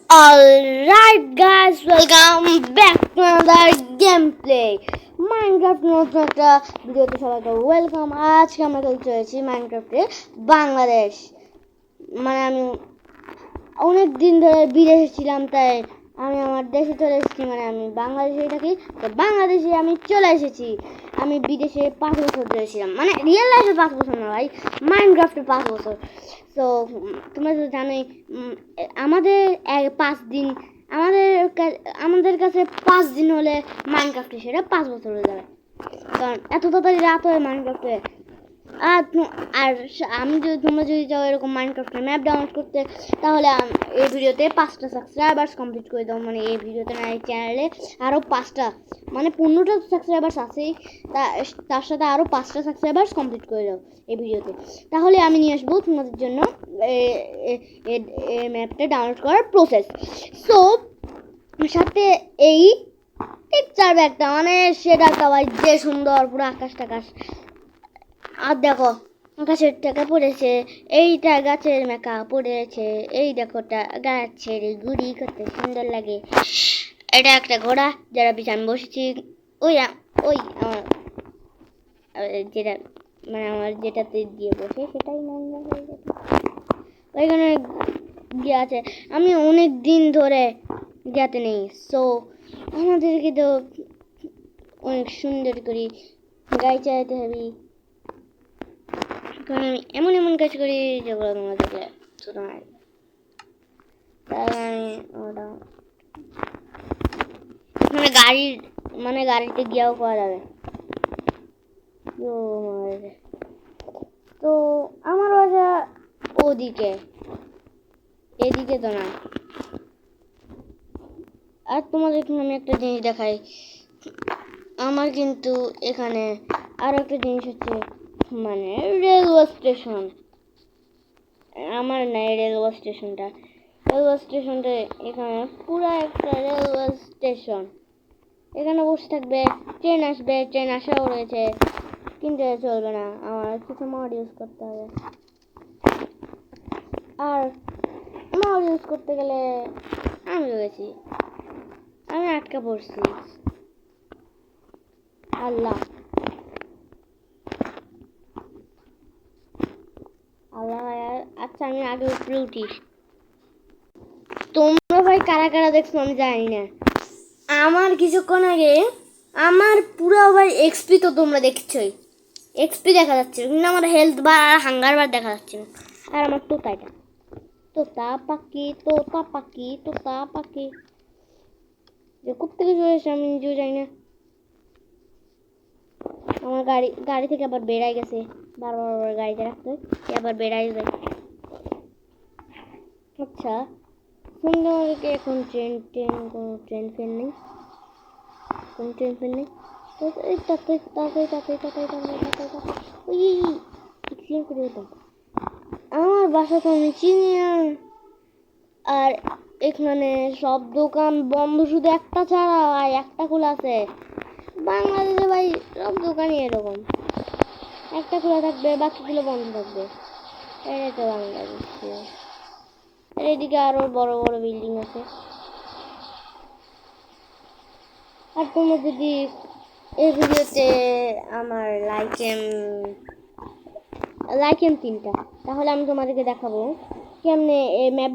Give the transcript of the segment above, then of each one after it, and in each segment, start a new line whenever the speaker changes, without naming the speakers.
Alright guys, welcome back to another gameplay. Minecraft নতুন একটা ভিডিওতে সবাইকে ওয়েলকাম। আজকে আমরা খেলতে চলেছি মাইনক্রাফটে বাংলাদেশ। মানে আমি অনেক দিন ধরে বিদেশে ছিলাম, তাই আমি আমার দেশে চলে এসেছি। মানে আমি বাংলাদেশে থাকি, তো বাংলাদেশে আমি চলে এসেছি। আমি বিদেশে 5 বছর ধরে ছিলাম, মানে রিয়েল লাইফে 5 বছর না ভাই, মাইনক্রাফটে 5 বছর। তো তোমরা তো জানোই আমাদের 5 দিন, আমাদের কাছে 5 দিন হলে মাইনক্রাফটে সেটা 5 বছর হয়ে যাবে, কারণ এত তাড়াতাড়ি রাত হয় মাইনক্রাফটে। আর আমি যদি তোমরা যদি চাও এরকম মাইনক্রাফটের ম্যাপ ডাউনলোড করতে, তাহলে এই ভিডিওতে 5টা সাবস্ক্রাইবার্স কমপ্লিট করে দাও। মানে এই ভিডিওতে না, এই চ্যানেলে আরও 5টা, মানে 15টা সাবস্ক্রাইবার্স আছেই, তার সাথে আরও 5টা সাবস্ক্রাইবার্স কমপ্লিট করে দাও এই ভিডিওতে। তাহলে আমি নিয়ে আসবো তোমাদের জন্য এই ম্যাপটা ডাউনলোড করার প্রসেস। সো সাথে এই টেক্সচার ব্যাগটা, মানে সেটা ভাই যে সুন্দর, পুরো আকাশ টাকাশ। আর দেখো গাছের টাকা পড়েছে, এইটা গাছের মেকা পড়েছে, এই দেখো গাছের গুড়ি কত সুন্দর লাগে। এটা একটা ঘোড়া যারা পিছনে আমি বসেছি। ওই ওই আমার যেটা, মানে আমার যেটাতে দিয়ে বসে সেটাই নোংরা হয়ে গেছে। ওইখানে গিয়ে আছে, আমি অনেক দিন ধরে যাতে নেই। সো আমাদেরকে তো অনেক সুন্দর করে গাড়ি চালাতে হবে, কারণ আমি এমন এমন কাজ করি যেগুলো তোমাদেরকে শুধু নয়। তাই আমি মানে গাড়িতে গিয়েও করা যাবে। তো আমার বাসা ওদিকে, এদিকে তো না। আর তোমাদেরকে আমি একটা জিনিস দেখাই, আমার কিন্তু এখানে আরো একটা জিনিস হচ্ছে, মানে রেলওয়ে স্টেশন। আমার নাই রেলওয়ে স্টেশনটা এখানে পুরো একটা রেলওয়ে স্টেশন। এখানে বসে থাকবে, ট্রেন আসবে, ট্রেন আসাও রয়েছে, কিন্তু চলবে না, আমার কিছু মড ইউজ করতে হবে। আর মড ইউজ করতে গেলে আমি রয়েছি, আমি আটকা পড়ছি। আল্লাহ আল্লাহ, আচ্ছা আমি আগে উপরে উঠি। তোমরা ভাই কারা কারা দেখছো আমি জানি না। আমার কিছুক্ষণ আগে আমার পুরো ভাই এক্সপি তো তোমরা দেখছোই, এক্সপি দেখা যাচ্ছে, কিন্তু আমার হেলথ বার আর হাঙ্গার বার দেখা যাচ্ছে না। আর আমার তোতাটা, তোতা পাখি যে কোথেকে চলে এসে আমি নিজেও জানি না। আমার গাড়ি থেকে আবার বেড়াই গেছে, বারবার গাড়িতে রাখতে আবার বেড়াই যায়। আচ্ছা সুন্দর, এখন কোনো ট্রেন ফেন নেই, আমার বাসা তো আমি চিনি না। আর এখানে সব দোকান বন্ধ, শুধু একটা ছাড়া, আর একটা খোলা আছে। বাংলাদেশে ভাই সব দোকানই এরকম, একটা খোলা থাকবে, বাকিগুলো বন্ধ থাকবে। এটাই তো বাংলাদেশ। এদিকে আরো বড় বড় বিল্ডিং আছে। আর তোমরা যদি এই ভিডিওতে আমার লাইকেন 3টা, তাহলে আমি তোমাদেরকে দেখাবো কেমনে এই ম্যাপ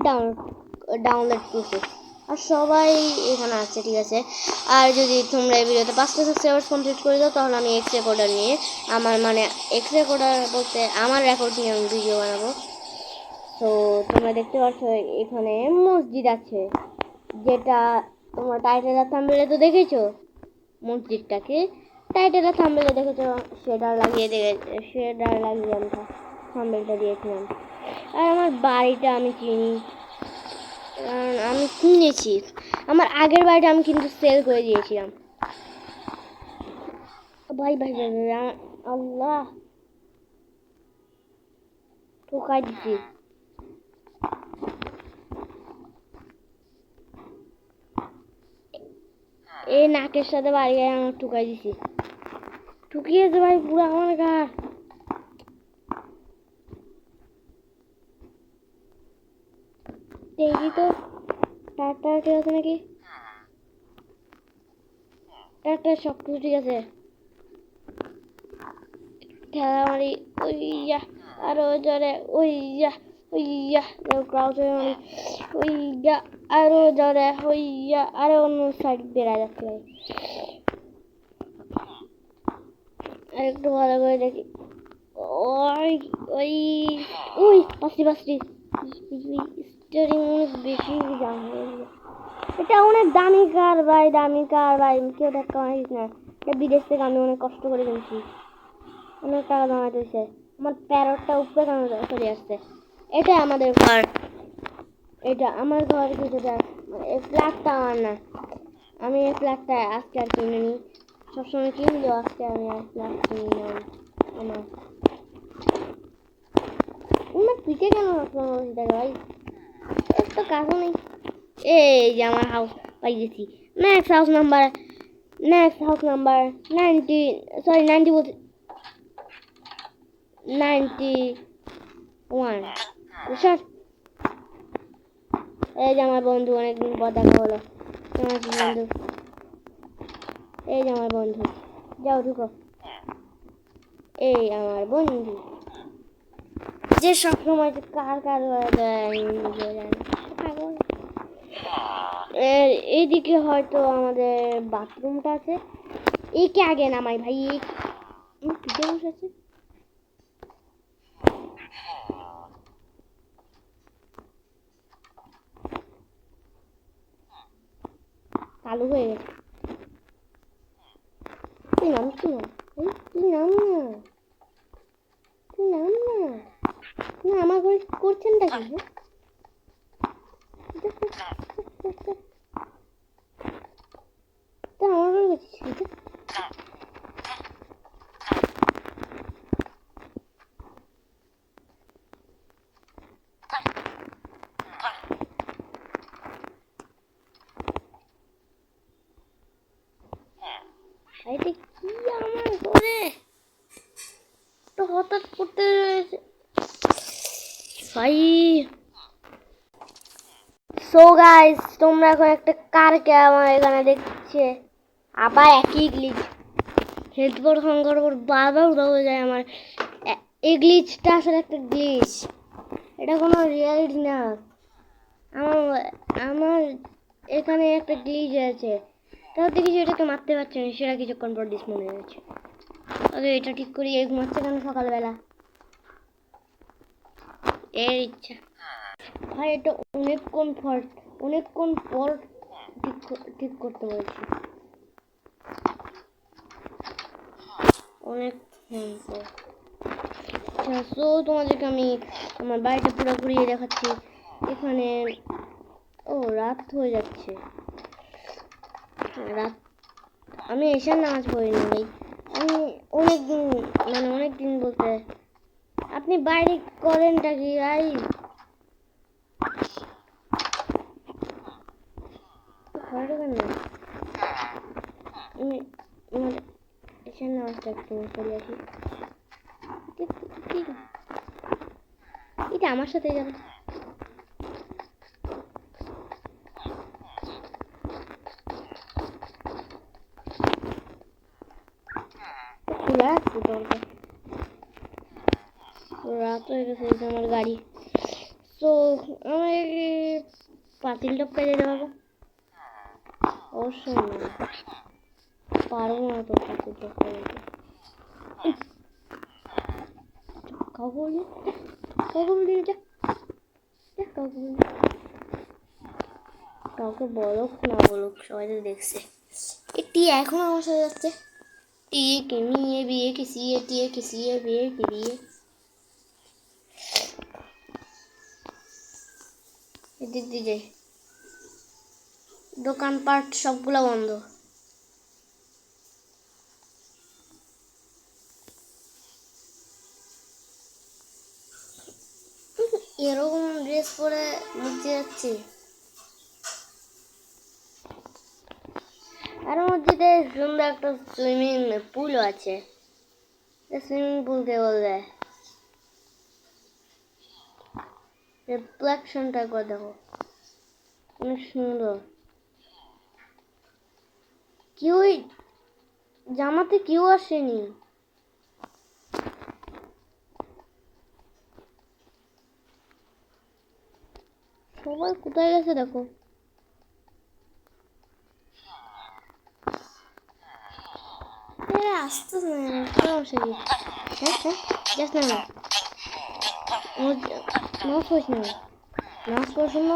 ডাউনলোড করতে। আর সবাই এখানে আছে, ঠিক আছে। আর যদি তোমরা এই ভিডিওতে 5টা সাবস্ক্রাইবার্স কমপ্লিট করে দাও, তাহলে আমি এক্স রেকর্ডার নিয়ে, এক্স রেকর্ডার বলতে আমার রেকর্ড নিয়ে আমি ভিডিও বানাবো। তো তোমরা দেখতে পাচ্ছ এখানে মসজিদ আছে, যেটা তোমার টাইটেল আর থাম্বনেলে তো দেখেছো। মসজিদটাকে টাইটেল আর থাম্বনেলে দেখেছো, শেডার লাগিয়ে আমি থাম্বনেলটা দিয়েছিলাম। আর আমার বাড়িটা আমি চিনি, কারণ আমি কিনেছি। আমার আগের বাড়িটা আমি কিন্তু সেল করে দিয়েছিলাম। ভাই আল্লাহ ঠোকাই দিচ্ছি। এই নাকের সাথে বাড়ি গায়ে আমার ঠুকাই দিছি, ঠুকিয়েছে ভাই পুরো আমার গা। দেখি তো ট্রাক্টর ঠিক আছে নাকি? ট্রাক্টর সব কিছু ঠিক আছে। ঠেলা মারি, ওইয়া আরো জোরে, ওইয়া ওইয়া ক্রাউচ হয়ে মারি, ওইয়া আরো জোরে, ওইয়া আরো অন্য সাইড বেড়া যাচ্ছে। একটু ভালো করে দেখি। ওই ওই ওই পাঁচটি পাঁচটি স্টিয়ারিং অনেক বেশি দাম হয়ে গেল। এটা অনেক দামি কার ভাই, দামি কার ভাই, কেউ দেখা পারিস না। এটা বিদেশ থেকে আমি অনেক কষ্ট করে কিনছি, অনেক টাকা জমাতে হয়েছে। আমার প্যারটটা উপরে কেন চলে আসছে? এটা আমাদের ঘর, এটা আমার ঘর। কিছুটা এই ফ্ল্যাটটা আমার না, আমি এই ফ্ল্যাটটা আজকে আর কিনে নিই, সবসময় কিনলেও আজকে আমি আর ফ্ল্যাট কিনি না। আমার আমার পিঠে কেন রাখলাম ভাই, এর তো কাজও নেই। এই যে আমার হাউস পাই গেছি। নেক্সট হাউস নাম্বার 90, সরি 90 বলছি, 91। বুঝছ? এই যে আমার বন্ধু, অনেকদিন পর দেখা হলো। তোমার কি বন্ধু? এই যে আমার বন্ধু, যাও ঢুকো। এই আমার বন্ধু যে সবসময় কার কার হয়ে যায় এইদিকে হয়তো আমাদের বাথরুমটা আছে। একে আগে নামাই ভাই, পিঠে বসেছে। চালু হয়ে গেছে। তুই নাম না, তুই নাম না, তুই নাম না। না আমার ঘরে করছেনটা কি? তা আমার ঘরে করছিস? এটা কি আমার ঘরে তো হঠাৎ করতে রয়েছে ভাই। সো গাইস, তোমরা এখন একটা কারকে আমার এখানে দেখছে, আবার একই গ্লিচ। হেডবোর্ড সংকর বারবার উড়া হয়ে যায় আমার। এই গ্লিচটা আসলে একটা গ্লিচ, এটা কোনো রিয়ালিটি না। আমার আমার এখানে একটা গ্লিচ আছে, তাও দেখি এটাকে মারতে পারছে না, সেটা কিছুক্ষণ পর ডিস মনে হয়েছে। আগে এটা ঠিক করি। এই ঘুমাচ্ছে কেন সকালবেলা? এর ইচ্ছা ভাই, এটা অনেকক্ষণ পর ঠিক করতে পেরেছি, অনেকক্ষণ পর। সো তোমাদেরকে আমি আমার বাড়িটা পুরো ঘুরিয়ে দেখাচ্ছি। এখানে ও রাত হয়ে যাচ্ছে, রাত। আমি এশার নামাজ পড়িনি ভাই, আমি অনেকদিন বলতে। আপনি বাইরে করেনটা কি ভাই? আমি এশার নামাজটা একটু চলে আসি। এটা আমার সাথে যাবে। খোলা আছে দরজা, রাত হয়ে গেছে। এটা আমার গাড়ি। তো আমার পাতিল টপকে যেতে পারবো? অবশ্যই না, পারবো না তো পাতিল টপকে যেতে। কাউকে বলুক না বলুক, সবাই তো দেখছে। এটি এখন আমার সাথে যাচ্ছে। টিয়ে কে মিয়ে বিয়ে কিসি টিয়ে কিসি বিয়ে কি বিয়ে। এদিক দিয়ে দোকানপাট সবগুলো বন্ধ। এরকম ড্রেস পরে নিচে যাচ্ছে। আর মসজিদে সুন্দর একটা সুইমিং পুল আছে, সুইমিং পুলকে বলে রিফ্লেকশনটা করে দেখো, অনেক সুন্দর। কেউ জামাতে কেউ আসেনি। সবাই কোথায় গেছে দেখো। আসতেছে না, সমস্যা কি? হ্যাঁ হ্যাঁ, যাস না নামাজ পড়িস না, নামাজ পড়ার জন্য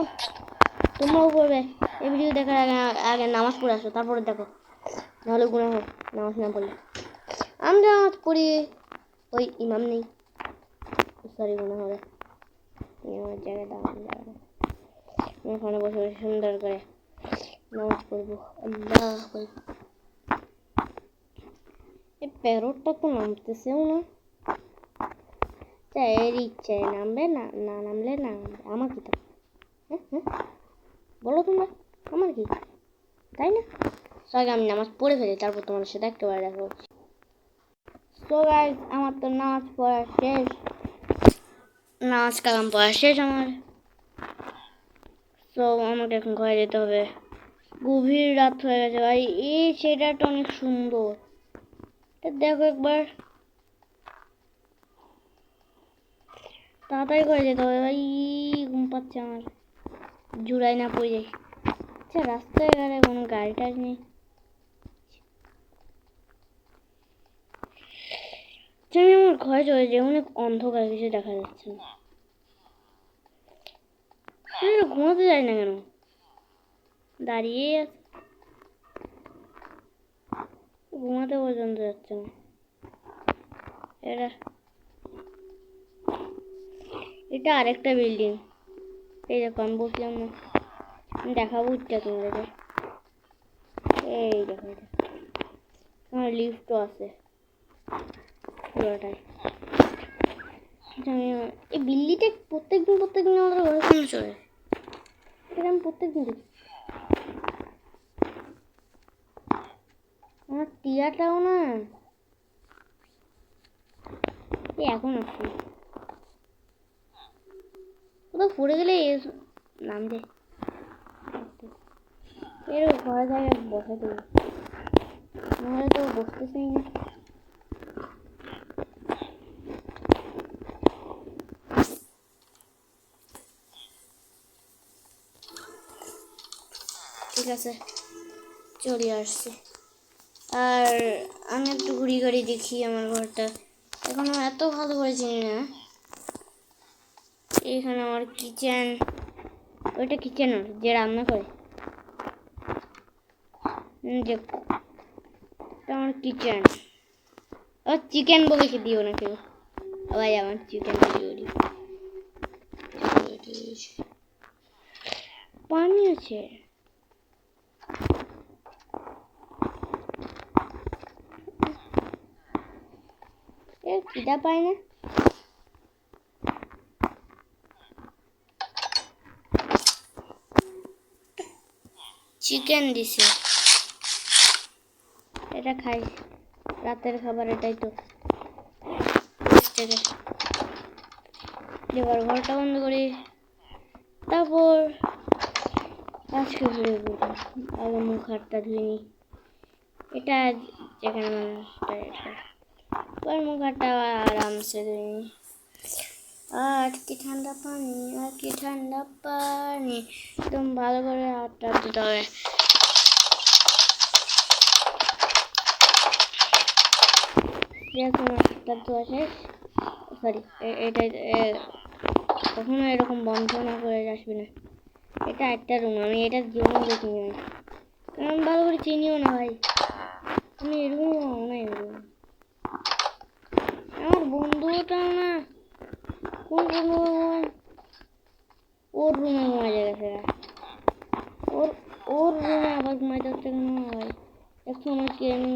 তোমরাও পড়বে। এই ভিডিও দেখার আগে আগে নামাজ পড়ে আসো, তারপরে দেখো, নাহলে গুনাহ হোক নামাজ না পড়লে। আমি নামাজ পড়ি, ওই ইমাম নেই, সরি গুনাহ হবে। আমার জায়গায় দাঁড়ানো যাবে না, আমি ওখানে বসে বসে সুন্দর করে নামাজ পড়বো। আল্লাহ এই প্যারোটটা তো নামতেছেও না। এর ইচ্ছায় নামবে না, না নামলে না নামবে, আমার কি? হ্যাঁ হ্যাঁ বলো তোমরা, আমার কি, তাই না? আগে আমি নামাজ পড়ে ফেলি, তারপর তোমাদের সাথে একেবারে দেখা হচ্ছে। তো গাইস, আমার তো নামাজ পড়া শেষ, নামাজ কালাম পড়া শেষ আমার। তো আমাকে এখন ঘরে যেতে হবে, গভীর রাত হয়ে গেছে ভাই। এই সেটাটা অনেক সুন্দর, দেখো একবার, তাড়াতাড়ি করে যেতে হবে ভাই, ঘুম পাচ্ছে আমার, জুড়াই না পড়ে যাই। আচ্ছা রাস্তায় গেলে কোনো গাড়ি টাড়ি নেই। আমি আমার ঘরে চলে যাই, অনেক অন্ধকার, কিছু দেখা যাচ্ছে না। ঘুমাতে যাই না কেন, দাঁড়িয়ে আছে, ঘুমাতে পর্যন্ত যাচ্ছে না। এটা আরেকটা বিল্ডিং, এই দেখো আমি বসলাম না, আমি দেখাবো ইচ্ছা তোমাদেরকে। এই দেখো এটা আমার লিফটও আছে পুরোটাই। এই বিল্লিটা প্রত্যেকদিন আমাদের ঘরে সামনে চলে, এটা আমি প্রত্যেকদিন দেখি। আমার টিয়াটাও না এখন আসছে, কোথাও পড়ে গেলে নাম দে, এর ঘরে জায়গায় বসে দেবো, নাহলে তো বসতেছেই না। ঠিক আছে চলে আসছি, আর আমি একটু ঘুরি ঘুরি দেখি আমার ঘরটা, এখনো এত ভালো করে চিনি না। এখানে আমার কিচেন, ওইটা কিচেন যে রান্না করে, যে আমার কিচেন। ও চিকেন বলে কি দিও না কেউ, ভাই আমার চিকেন দিও, পানি আছে। এ খিদা পায় না, চিকেন দিছে, এটা খাই, রাতের খাবার এটাই তো। এবার ঘরটা বন্ধ করি, তারপর আজকে ঘুরে ঘুরবো। আগে মুখ হাতটা ধুয়ে নিই, এটা যেখানে মানুষটা, এটা পর মুখ হাতটা আরামসে ধুয়ে নিই। আর কি ঠান্ডা পানি, আর কি ঠান্ডা পানি, একদম ভালো করে হাতটা ধুতে হবে। হাতটা ধোয়া শেষ, সরি এটা কখনো এরকম বন্ধ না করে আসবে না। এটা একটা রুম, আমি এটা জীবনে দেখিনি, কারণ ভালো করে চিনিও না ভাই, আমি এরকম না, এরকম আমার বন্ধুটাও না, কোন বন্ধু ওর রুমে ঘুমাই গেছে, ওর রুমে আবার ঘুমাইতে হচ্ছে কেন ভাই? একটু আমার গেমিং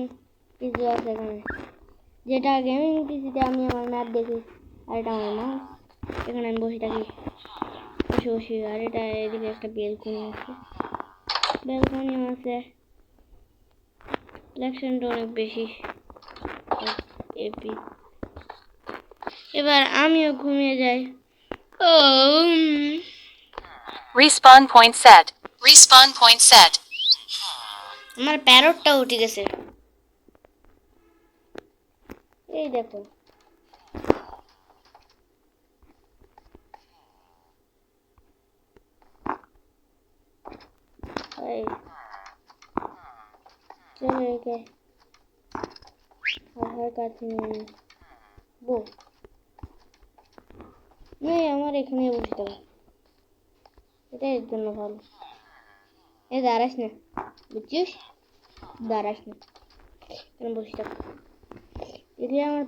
পিসি আছে এখানে, যেটা গেমিং পিসিতে আমি আমার ম্যাপ দেখি, আর এটা আমার মাউস, এখানে আমি বসে থাকি বসে। আর এটা এদিকে একটা বেলকনি আছে, বেলকনিও আছে, সিলেকশনটা অনেক বেশি। এবার আমিও ঘুমিয়ে যাই।
Respawn point set. Respawn point set.
আমার প্যারটটা উঠে গেছে। এই দেখো, এই চলো একে আধার কার্ড নিয়ে বো নেই, আমার এখানে বসে থাকো, এটা এর জন্য ভালো। এ দাঁড়াস না, বুঝছিস, দাঁড়াস না, এখানে বসে থাকো। এদিকে আমার